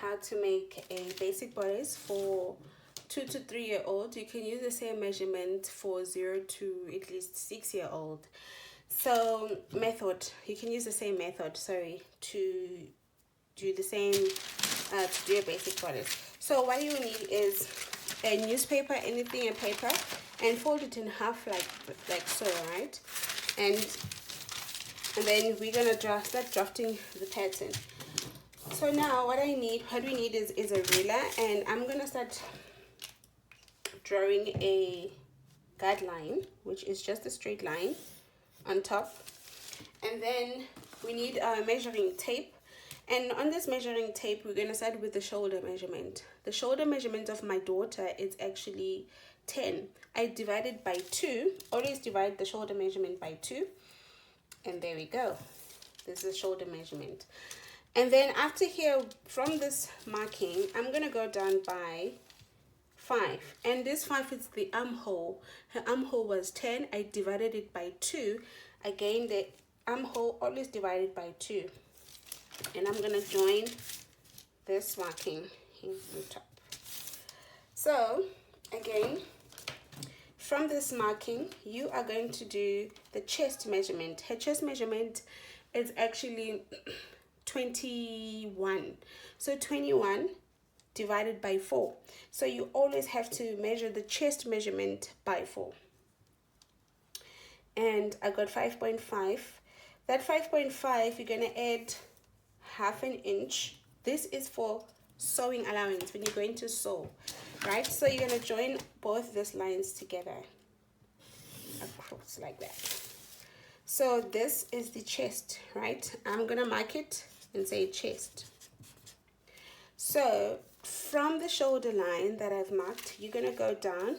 how to make a basic bodice for 2 to 3 year old, you can use the same measurement for 0 to at least 6 year old. So you can use the same method, to do the same, to do a basic bodice. So what you need is a newspaper, anything, a paper, and fold it in half like so, right? And then we're gonna start drafting the pattern. So now what we need is a ruler, and I'm gonna start drawing a guideline, which is just a straight line on top. And then we need our measuring tape, and on this measuring tape we're gonna start with the shoulder measurement. The shoulder measurement of my daughter is actually 10. I divided by 2. Always divide the shoulder measurement by 2, and there we go. This is shoulder measurement. And then after here, from this marking, I'm gonna go down by 5, and this 5 is the armhole. Her armhole was 10. I divided it by 2. Again, the armhole always divided by 2, and I'm gonna join this marking here on top. So again, from this marking, you are going to do the chest measurement. Her chest measurement is actually 21. So 21 divided by 4. So you always have to measure the chest measurement by 4. And I got 5.5. That 5.5, you're going to add half an inch. This is for sewing allowance when you're going to sew, right? So you're going to join both these lines together across like that. So this is the chest, right? I'm going to mark it and say chest. So from the shoulder line that I've marked, you're going to go down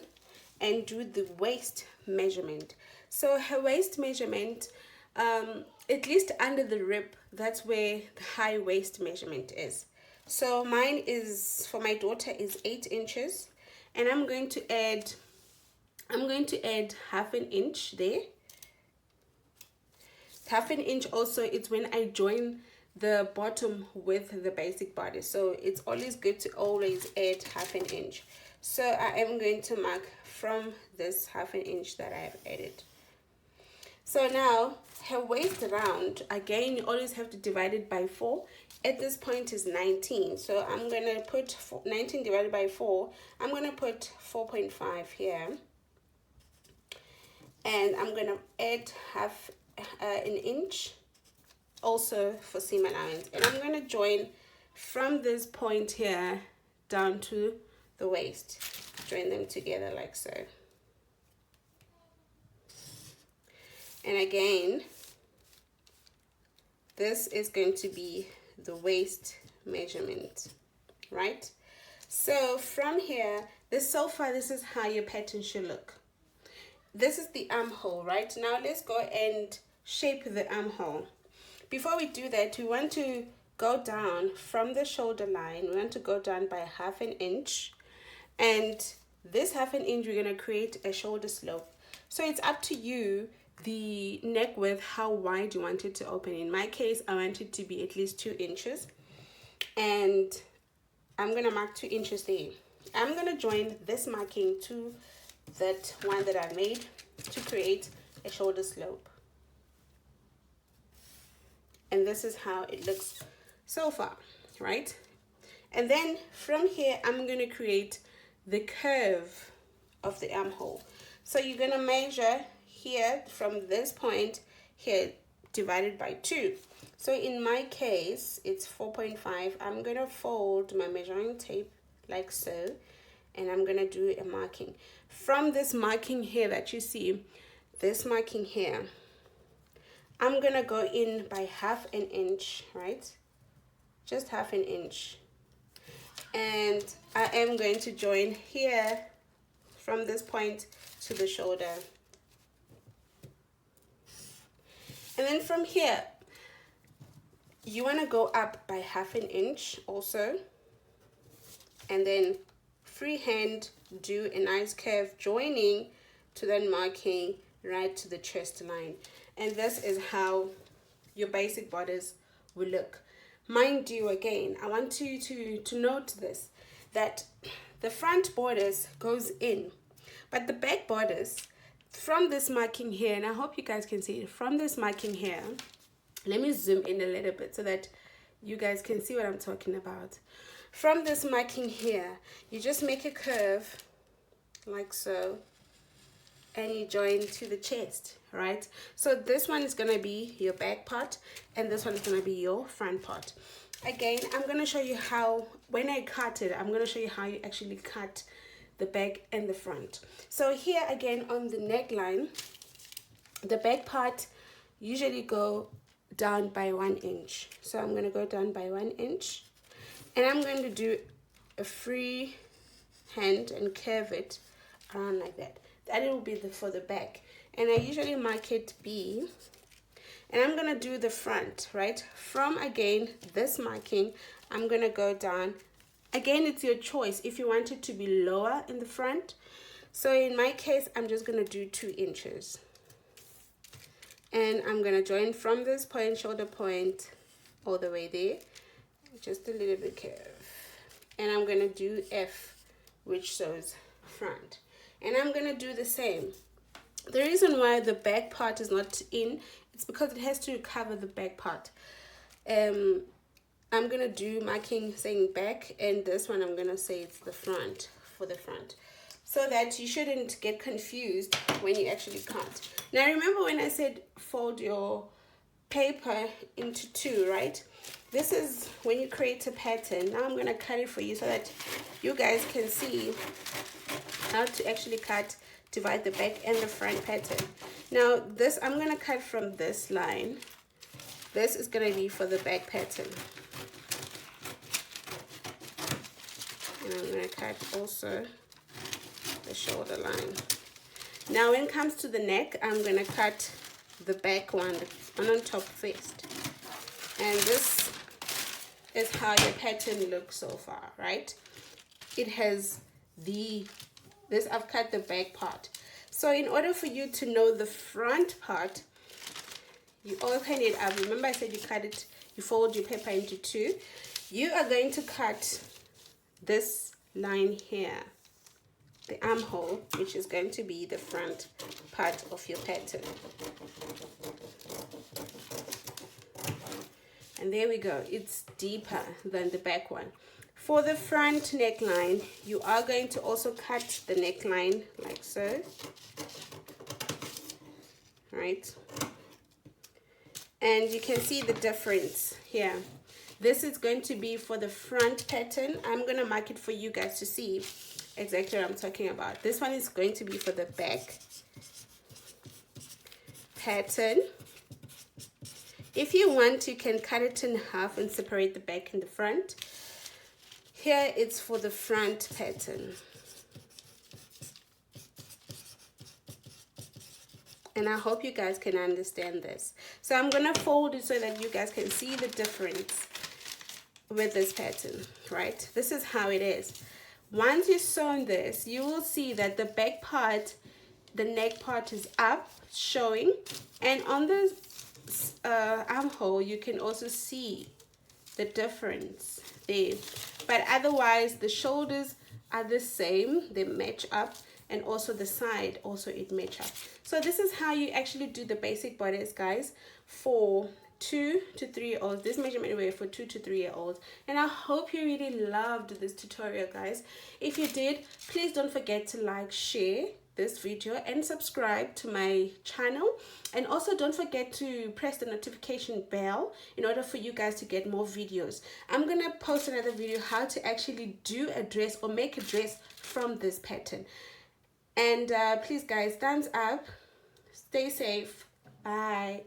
and do the waist measurement. So her waist measurement, at least under the rib, that's where the high waist measurement is. So mine is, for my daughter, is 8 inches, and I'm going to add half an inch there. Half an inch also is when I join the bottom with the basic bodice. So it's always good to always add half an inch. So I am going to mark from this half an inch that I have added. So now her waist round, again, you always have to divide it by 4. At this point is 19. So I'm going to put 19 divided by 4. I'm going to put 4.5 here. And I'm going to add half an inch also for seam allowance, and I'm going to join from this point here down to the waist. Join them together like so. And again, this is going to be the waist measurement, right? So from here, so far this is how your pattern should look. This is the armhole, right? Now let's go and shape the armhole. Before we do that, we want to go down from the shoulder line. We want to go down by half an inch, and this half an inch we're going to create a shoulder slope. So it's up to you, the neck width, how wide you want it to open. In my case, I want it to be at least 2 inches, and I'm going to mark 2 inches there. I'm going to join this marking to that one that I made to create a shoulder slope. And this is how it looks so far, right? And then from here, I'm going to create the curve of the armhole. So you're going to measure here from this point here divided by 2. So in my case, it's 4.5. I'm going to fold my measuring tape like so, and I'm going to do a marking. From this marking here that you see, this marking here, I'm going to go in by half an inch, right? Just half an inch. And I am going to join here from this point to the shoulder. And then from here, you want to go up by half an inch also. And then freehand do a nice curve joining to then marking right to the chest line. And this is how your basic bodice will look. mind you, again, I want you to note this, that the front bodice goes in, but the back bodice, from this marking here, and I hope you guys can see it, from this marking here, let me zoom in a little bit so that you guys can see what I'm talking about. From this marking here, you just make a curve like so, and you join to the chest, right? So this one is gonna be your back part, and this one is gonna be your front part. Again, I'm gonna show you how, when I cut it, I'm gonna show you how you actually cut the back and the front. So here again on the neckline, the back part usually go down by 1 inch. So I'm gonna go down by 1 inch, and I'm going to do a free hand and curve it around like that. That will be for the back, and I usually mark it B, and I'm gonna do the front, right? From again this marking, I'm gonna go down. Again, it's your choice if you want it to be lower in the front. So in my case, I'm just gonna do 2 inches, and I'm gonna join from this point, shoulder point, all the way there, just a little bit curve, and I'm gonna do F, which shows front, and I'm gonna do the same. The reason why the back part is not in, it's because it has to cover the back part. I'm gonna do marking saying back, and this one I'm gonna say it's the front, for the front, so that you shouldn't get confused when you actually cut. Now remember when I said fold your paper into 2, right? This is when you create a pattern. Now I'm gonna cut it for you so that you guys can see how to actually divide the back and the front pattern. Now this, I'm gonna cut from this line. This is gonna be for the back pattern, and I'm gonna cut also the shoulder line. Now when it comes to the neck, I'm gonna cut the back one on top first, and this is how your pattern looks so far, right? It has this, I've cut the back part. So in order for you to know the front part, you open it up. Remember I said you cut it, you fold your paper into 2. You are going to cut this line here, the armhole, which is going to be the front part of your pattern. And there we go, it's deeper than the back one. For the front neckline, you are going to also cut the neckline like so, right? And you can see the difference here. This is going to be for the front pattern. I'm gonna mark it for you guys to see exactly what I'm talking about. This one is going to be for the back pattern. If you want, you can cut it in half and separate the back and the front. Here it's for the front pattern. And I hope you guys can understand this. So I'm gonna fold it so that you guys can see the difference with this pattern, right? This is how it is. Once you've sewn this, you will see that the back part, the neck part is up, showing, and on the armhole you can also see the difference there. But otherwise the shoulders are the same, they match up, and also the side also it match up. So this is how you actually do the basic bodice, guys, for 2 to 3 year olds. This measurement way for 2 to 3 year olds. And I hope you really loved this tutorial, guys. If you did, please don't forget to like, share this video, and subscribe to my channel. And also don't forget to press the notification bell in order for you guys to get more videos. I'm gonna post another video how to actually do a dress or make a dress from this pattern. And please guys, thumbs up, stay safe, bye.